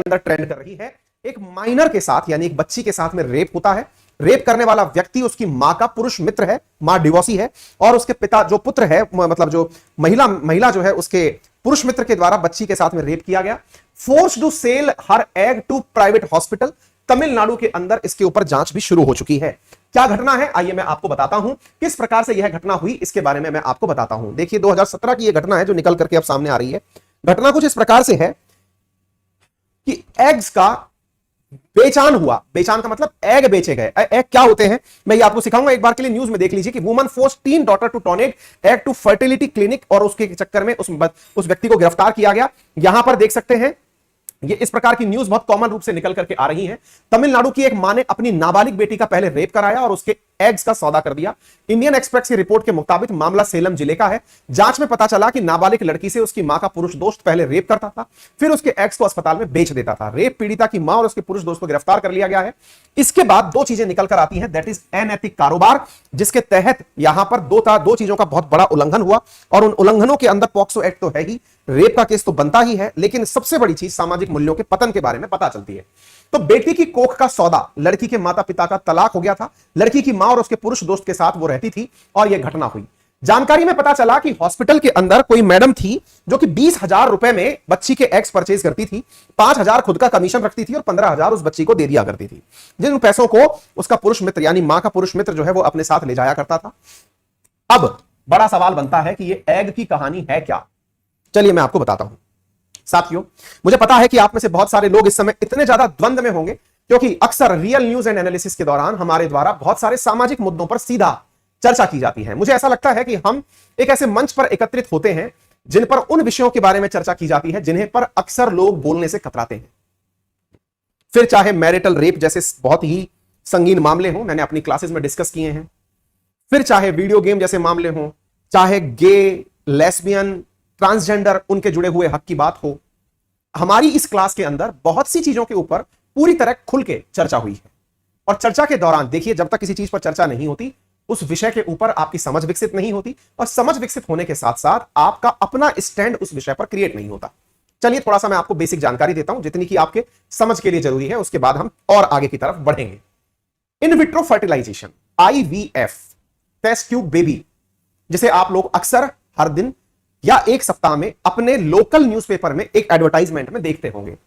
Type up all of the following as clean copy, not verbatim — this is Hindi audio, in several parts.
अंदर ट्रेंड कर रही है। एक माइनर के साथ यानी एक बच्ची के साथ में रेप होता है। रेप करने वाला व्यक्ति उसकी मां का पुरुष मित्र है, मां डिवोर्सी है, और उसके पिता जो पुत्र है, मतलब जो महिला जो है उसके पुरुष मित्र के द्वारा बच्ची के साथ में रेप किया गया। Force to sell her egg to private hospital. Tamil Nadu के अंदर इसके ऊपर जांच भी शुरू हो चुकी है। क्या घटना है आइए मैं आपको बताता हूं, किस प्रकार से यह घटना हुई इसके बारे में मैं आपको बताता हूं। देखिए 2017 की यह घटना है जो निकल करके अब सामने आ रही है। घटना कुछ इस प्रकार से है कि एग्स का बेचान हुआ। बेचान का मतलब एग बेचे गए। एग क्या होते हैं मैं ये आपको सिखाऊंगा, एक बार के लिए न्यूज में देख लीजिए कि woman force teen daughter to donate egg to fertility clinic, और उसके चक्कर में उस व्यक्ति को गिरफ्तार किया गया। यहां पर देख सकते हैं ये इस प्रकार की न्यूज बहुत कॉमन रूप से निकल करके आ रही है। तमिलनाडु की एक मां ने अपनी नाबालिग बेटी का पहले रेप कराया और उसके एग्स का सौदा कर दिया। इंडियन एक्सप्रेस की रिपोर्ट के मुताबिक मामला सेलम जिले का है। जांच में पता चला कि नाबालिग लड़की से उसकी मां का पुरुष दोस्त पहले रेप करता था, फिर उसके एग्स को अस्पताल में बेच देता था। रेप पीड़िता की मां और उसके पुरुष दोस्त को गिरफ्तार कर लिया गया है। इसके बाद दो चीजें निकल कर आती हैं, दैट इज अनैतिक कारोबार, जिसके तहत यहां पर दो चीजों का बहुत बड़ा उल्लंघन हुआ, और उन उल्लंघनों के अंदर पॉक्सो एक्ट तो है ही, रेप का केस तो बनता ही है, लेकिन सबसे बड़ी चीज सामाजिक मूल्यों के पतन के बारे में पता चलती है। तो बेटी की कोख का सौदा, लड़की के माता पिता का तलाक हो गया था, लड़की की मां और उसके पुरुष दोस्त के साथ वो रहती थी और यह घटना हुई। जानकारी में पता चला कि हॉस्पिटल के अंदर कोई मैडम थी जो कि 20,000 रुपए में बच्ची के एग्स परचेज करती थी, 5,000 खुद का कमीशन रखती थी और 15,000 उस बच्ची को दे दिया करती थी, जिन पैसों को उसका पुरुष मित्र यानी मां का पुरुष मित्र जो है वो अपने साथ ले जाया करता था। अब बड़ा सवाल बनता है कि ये एग की कहानी है क्या। चलिए मैं आपको बताता हूं। साथियों, मुझे पता है कि आप में से बहुत सारे लोग इस समय इतने ज्यादा द्वंद्व में होंगे, क्योंकि अक्सर रियल न्यूज एंड एनालिसिस के दौरान हमारे द्वारा बहुत सारे सामाजिक मुद्दों पर सीधा चर्चा की जाती है। मुझे ऐसा लगता है कि हम एक ऐसे मंच पर एकत्रित होते हैं जिन पर उन विषयों के बारे में चर्चा की जाती है जिन्हें पर अक्सर लोग बोलने से कतराते हैं। फिर चाहे मैरिटल रेप जैसे बहुत ही संगीन मामले हो, मैंने अपनी क्लासेस में डिस्कस किए हैं, फिर चाहे वीडियो गेम जैसे मामले हो, चाहे गे, लेस्बियन, ट्रांसजेंडर, उनके जुड़े हुए हक की बात हो, हमारी इस क्लास के अंदर बहुत सी चीजों के ऊपर पूरी तरह खुल के चर्चा हुई है। और चर्चा के दौरान देखिए, जब तक किसी चीज पर चर्चा नहीं होती उस विषय के ऊपर आपकी समझ विकसित नहीं होती, और समझ विकसित होने के साथ साथ आपका अपना स्टैंड उस विषय पर क्रिएट नहीं होता। चलिए थोड़ा सा मैं आपको बेसिक जानकारी देता हूं, जितनी कि आपके समझ के लिए जरूरी है, उसके बाद हम और आगे की तरफ बढ़ेंगे। In vitro fertilization, IVF, test tube baby, जिसे आप लोग अक्सर हर दिन या एक सप्ताह में अपने लोकल न्यूज़पेपर में एक एडवर्टाइजमेंट में देखते होंगे।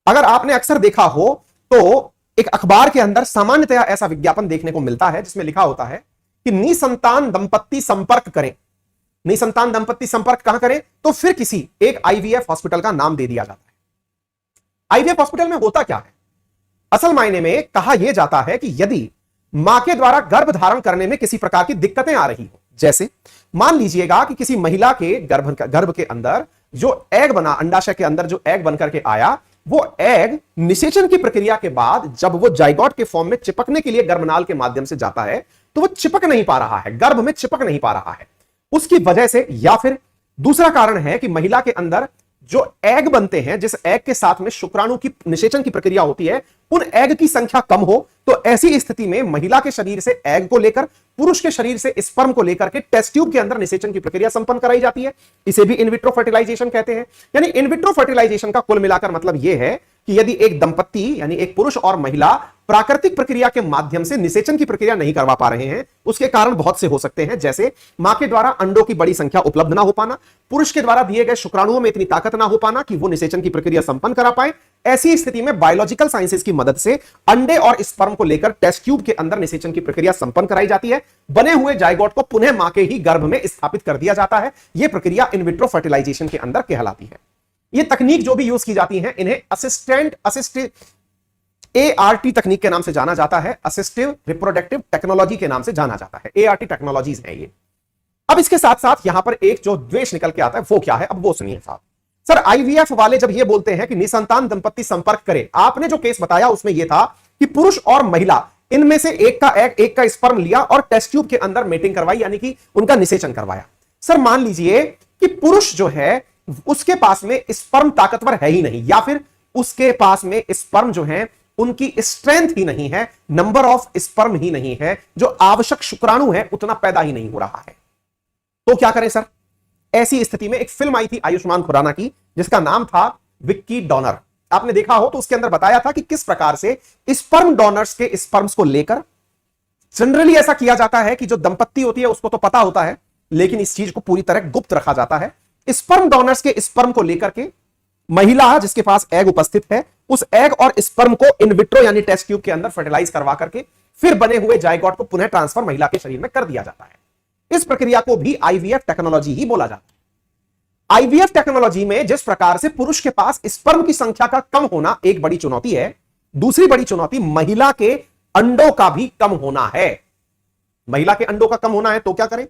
अगर आपने अक्सर देखा हो तो एक अखबार के अंदर सामान्यतया ऐसा विज्ञापन देखने को मिलता है जिसमें लिखा होता है कि निसंतान दंपत्ति संपर्क करें। निसंतान दंपत्ति संपर्क कहां करें? तो फिर किसी एक IVF हॉस्पिटल का नाम दे दिया जाता है। IVF हॉस्पिटल में होता क्या है? असल मायने में कहा यह जाता है कि यदि मां के द्वारा गर्भ धारण करने में किसी प्रकार की दिक्कतें आ रही हो, जैसे मान लीजिएगा कि किसी महिला के गर्भ के अंदर जो एग बना, अंडाशय के अंदर जो एग बनकर के आया, वो एग निषेचन की प्रक्रिया के बाद जब वो जाइगोट के फॉर्म में चिपकने के लिए गर्भनाल के माध्यम से जाता है तो वो चिपक नहीं पा रहा है, गर्भ में चिपक नहीं पा रहा है। उसकी वजह से, या फिर दूसरा कारण है कि महिला के अंदर जो एग बनते हैं, जिस एग के साथ में शुक्राणु की निषेचन की प्रक्रिया होती है, उन एग की संख्या कम हो, तो ऐसी स्थिति में महिला के शरीर से एग को लेकर पुरुष के शरीर से स्पर्म को लेकर के टेस्ट ट्यूब के अंदर निषेचन की प्रक्रिया संपन्न कराई जाती है। इसे भी इनविट्रो फर्टिलाइजेशन कहते हैं। यानी इनविट्रो फर्टिलाइजेशन का कुल मिलाकर मतलब यह है कि यदि एक दंपत्ति यानी एक पुरुष और महिला प्राकृतिक प्रक्रिया के माध्यम से निषेचन की प्रक्रिया नहीं करवा पा रहे हैं, उसके कारण बहुत से हो सकते हैं, जैसे मां के द्वारा अंडों की बड़ी संख्या उपलब्ध ना हो पाना, पुरुष के द्वारा दिए गए शुक्राणुओं में इतनी ताकत ना हो पाना कि वो निषेचन की प्रक्रिया संपन्न करा पाए। ऐसी स्थिति में बायोलॉजिकल साइंसेस की मदद से अंडे और स्पर्म को लेकर टेस्ट ट्यूब के अंदर निषेचन की प्रक्रिया संपन्न कराई जाती है। बने हुए जाइगोट को पुनः मां के ही गर्भ में स्थापित कर दिया जाता है। यह प्रक्रिया इनविट्रो फर्टिलाइजेशन के अंदर कहलाती है। ये तकनीक जो भी यूज की जाती है, इन्हें असिस्टिव ART तकनीक के नाम से जाना जाता है, असिस्टिव रिप्रोडक्टिव टेक्नोलॉजी के नाम से जाना जाता है। ART टेक्नोलॉजीज है ये। अब इसके साथ साथ यहां पर एक जो द्वेष निकल के आता है वो क्या है, अब वो सुनिए साहब। सर IVF वाले जब ये बोलते हैं कि निसंतान दंपत्ति संपर्क करे, आपने जो केस बताया उसमें यह था कि पुरुष और महिला इनमें से एक का एग, एक का स्पर्म लिया और टेस्ट ट्यूब के अंदर मेटिंग करवाई, यानी कि उनका निषेचन करवाया। सर मान लीजिए कि पुरुष जो है उसके पास में स्पर्म ताकतवर है ही नहीं, या फिर उसके पास में स्पर्म जो है उनकी स्ट्रेंथ ही नहीं है, नंबर ऑफ स्पर्म ही नहीं है, जो आवश्यक शुक्राणु है उतना पैदा ही नहीं हो रहा है, तो क्या करें सर? ऐसी स्थिति में एक फिल्म आई थी आयुष्मान खुराना की जिसका नाम था विक्की डॉनर। आपने देखा हो तो उसके अंदर बताया था कि किस प्रकार से स्पर्म डोनर्स के स्पर्म्स को लेकर जनरली ऐसा किया जाता है कि जो दंपत्ति होती है उसको तो पता होता है, लेकिन इस चीज को पूरी तरह गुप्त रखा जाता है। स्पर्म डोनर्स के स्पर्म को लेकर के महिला जिसके पास एग उपस्थित है, उस एग और स्पर्म को इन विट्रो यानी टेस्ट ट्यूब के अंदर फर्टिलाइज करवा करके फिर बने हुए जायगोट को पुनः ट्रांसफर महिला के शरीर में कर दिया जाता है। इस प्रक्रिया को भी आईवीएफ टेक्नोलॉजी ही बोला जाता है। आईवीएफ टेक्नोलॉजी में जिस प्रकार से पुरुष के पास स्पर्म की संख्या का कम होना एक बड़ी चुनौती है, दूसरी बड़ी चुनौती महिला के अंडों का भी कम होना है। महिला के अंडों का कम होना है तो क्या करें?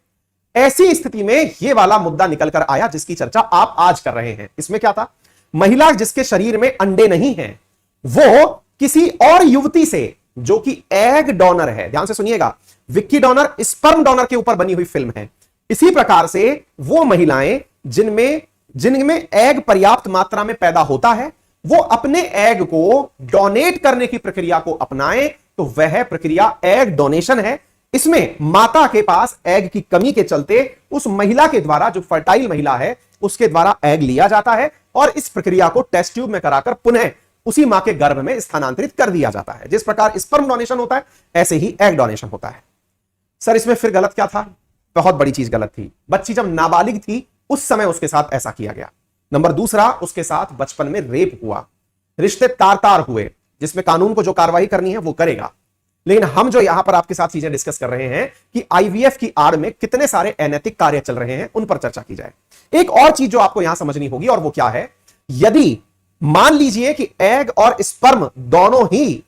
ऐसी स्थिति में यह वाला मुद्दा निकल कर आया जिसकी चर्चा आप आज कर रहे हैं। इसमें क्या था? महिला जिसके शरीर में अंडे नहीं हैं, वो किसी और युवती से जो कि एग डोनर है, ध्यान से सुनिएगा, विक्की डोनर स्पर्म डोनर के ऊपर बनी हुई फिल्म है। इसी प्रकार से वो महिलाएं जिनमें एग पर्याप्त मात्रा में पैदा होता है, वो अपने एग को डोनेट करने की प्रक्रिया को अपनाएं तो वह प्रक्रिया एग डोनेशन है। इसमें माता के पास एग की कमी के चलते उस महिला के द्वारा, जो फर्टाइल महिला है, उसके द्वारा एग लिया जाता है और इस प्रक्रिया को टेस्ट ट्यूब में कराकर पुनः उसी मां के गर्भ में स्थानांतरित कर दिया जाता है। जिस प्रकार स्पर्म डोनेशन होता है ऐसे ही एग डोनेशन होता है। सर इसमें फिर गलत क्या था? बहुत बड़ी चीज गलत थी। बच्ची जब नाबालिग थी उस समय उसके साथ ऐसा किया गया। नंबर दूसरा, उसके साथ बचपन में रेप हुआ, रिश्ते तार तार हुए, जिसमें कानून को जो कार्रवाई करनी है वो करेगा। लेकिन हम जो यहां पर आपके साथ चीजें डिस्कस कर रहे हैं कि आईवीएफ की आड़ में कितने सारे अनैतिक कार्य चल रहे हैं, उन पर चर्चा की जाए। एक और चीज जो आपको यहां समझनी होगी और वो क्या है, यदि मान लीजिए कि एग और स्पर्म दोनों ही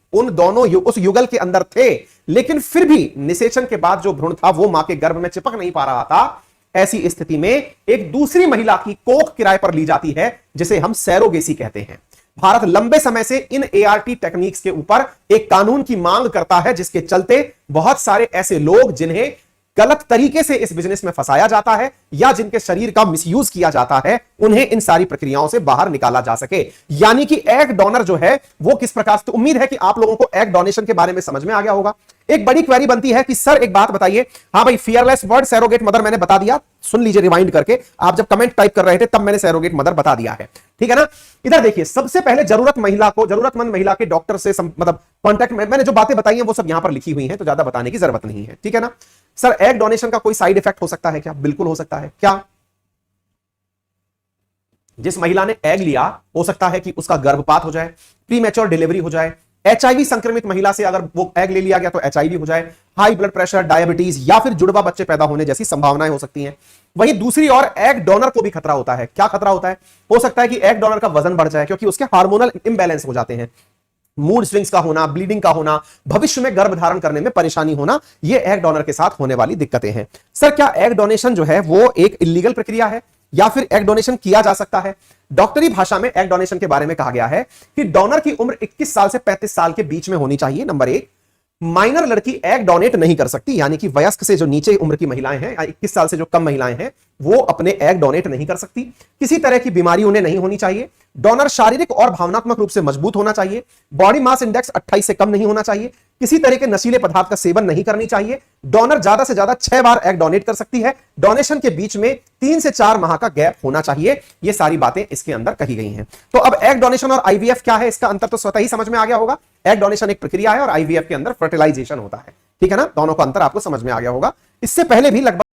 उस युगल के अंदर थे, लेकिन फिर भी निषेचन के बाद जो भ्रूण था वो मां के गर्भ में चिपक नहीं पा रहा था, ऐसी स्थिति में एक दूसरी महिला की कोख किराए पर ली जाती है, जिसे हम सैरोगेसी कहते हैं। भारत लंबे समय से इन एआरटी टेक्निक्स के ऊपर एक कानून की मांग करता है, जिसके चलते बहुत सारे ऐसे लोग जिन्हें गलत तरीके से इस बिजनेस में फंसाया जाता है या जिनके शरीर का मिसयूज किया जाता है, उन्हें इन सारी प्रक्रियाओं से बाहर निकाला जा सके। यानी कि एग डोनर जो है वो किस प्रकार से, तो उम्मीद है कि आप लोगों को एग डोनेशन के बारे में समझ में आ गया होगा। एक बड़ी क्वेरी बनती है कि सर एक बात बताइए, हाँ भाई फियरलेस वर्ड सैरोगेट मदर मैंने बता दिया, सुन लीजिए रिवाइंड करके, आप जब कमेंट टाइप कर रहे थे तब मैंने सैरोगेट मदर बता दिया है, ठीक है ना। इधर देखिए, सबसे पहले जरूरतमंद महिला के डॉक्टर से मतलब कॉन्टैक्ट में, मैंने जो बातें बताई हैं वो सब यहां पर लिखी हुई हैं, तो ज्यादा बताने की जरूरत नहीं है, ठीक है ना। सर एग डोनेशन का कोई साइड इफेक्ट हो सकता है क्या? बिल्कुल हो सकता है। क्या? जिस महिला ने एग लिया हो सकता है कि उसका गर्भपात हो जाए, प्रीमैच्योर डिलीवरी हो जाए, एचआईवी संक्रमित महिला से अगर वो एग ले लिया गया तो एचआईवी हो जाए, हाई ब्लड प्रेशर, डायबिटीज या फिर जुड़वा बच्चे पैदा होने जैसी संभावनाएं हो सकती हैं। वहीं दूसरी ओर एग डोनर को भी खतरा होता है। क्या खतरा होता है? हो सकता है कि एग डोनर का वजन बढ़ जाए, क्योंकि उसके हार्मोनल इंबैलेंस हो जाते हैं, मूड स्विंग्स का होना, ब्लीडिंग का होना, भविष्य में गर्भ धारण करने में परेशानी होना, ये एग डोनर के साथ होने वाली दिक्कतें हैं। सर क्या एग डोनेशन जो है वो एक इलीगल प्रक्रिया है या फिर एग डोनेशन किया जा सकता है? डॉक्टरी भाषा में एग डोनेशन के बारे में कहा गया है कि डोनर की उम्र 21 साल से 35 साल के बीच में होनी चाहिए। नंबर एक, माइनर लड़की एग डोनेट नहीं कर सकती, यानी कि वयस्क से जो नीचे उम्र की महिलाएं हैं या 21 साल से जो कम महिलाएं हैं वो अपने एग डोनेट नहीं कर सकती। किसी तरह की बीमारी उन्हें नहीं होनी चाहिए। डोनर शारीरिक और भावनात्मक रूप से मजबूत होना चाहिए। बॉडी मास इंडेक्स 28 से कम नहीं होना चाहिए। किसी तरह के नशीले पदार्थ का सेवन नहीं करनी चाहिए। डोनर ज्यादा से ज्यादा 6 बार एग डोनेट कर सकती है। डोनेशन के बीच में 3 से 4 माह का गैप होना चाहिए। ये सारी बातें इसके अंदर कही गई हैं। तो अब एग डोनेशन और आईवीएफ क्या है, इसका अंतर तो स्वतः ही समझ में आ गया होगा। एग डोनेशन एक प्रक्रिया है और आईवीएफ के अंदर फर्टिलाइजेशन होता है, ठीक है ना। दोनों का अंतर आपको समझ में आ गया होगा। इससे पहले भी लगभग